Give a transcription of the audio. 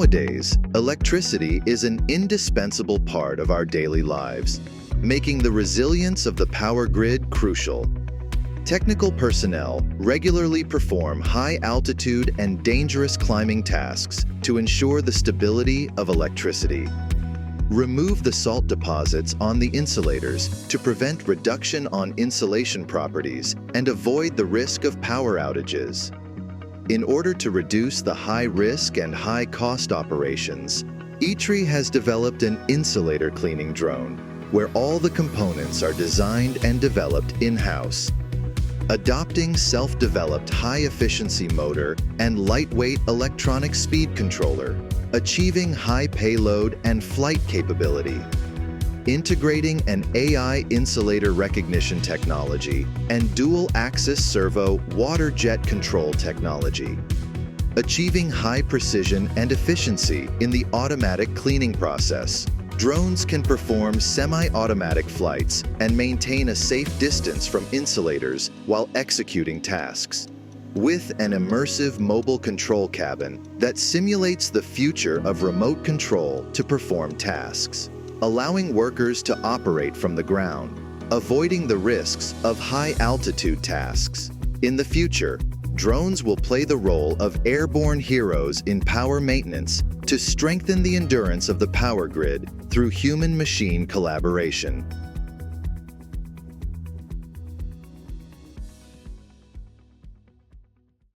Nowadays, electricity is an indispensable part of our daily lives, making the resilience of the power grid crucial. Technical personnel regularly perform high-altitude and dangerous climbing tasks to ensure the stability of electricity. Remove the salt deposits on the insulators to prevent reduction on insulation properties and avoid the risk of power outages. In order to reduce the high-risk and high-cost operations, ITRI has developed an insulator cleaning drone, where all the components are designed and developed in-house. Adopting self-developed high-efficiency motor and lightweight electronic speed controller, achieving high payload and flight capability. Integrating an AI insulator recognition technology and dual-axis servo water jet control technology. Achieving high precision and efficiency in the automatic cleaning process. Drones can perform semi-automatic flights and maintain a safe distance from insulators while executing tasks. With an immersive mobile control cabin that simulates the future of remote control to perform tasks, allowing workers to operate from the ground, avoiding the risks of high-altitude tasks. In the future, drones will play the role of airborne heroes in power maintenance to strengthen the endurance of the power grid through human-machine collaboration.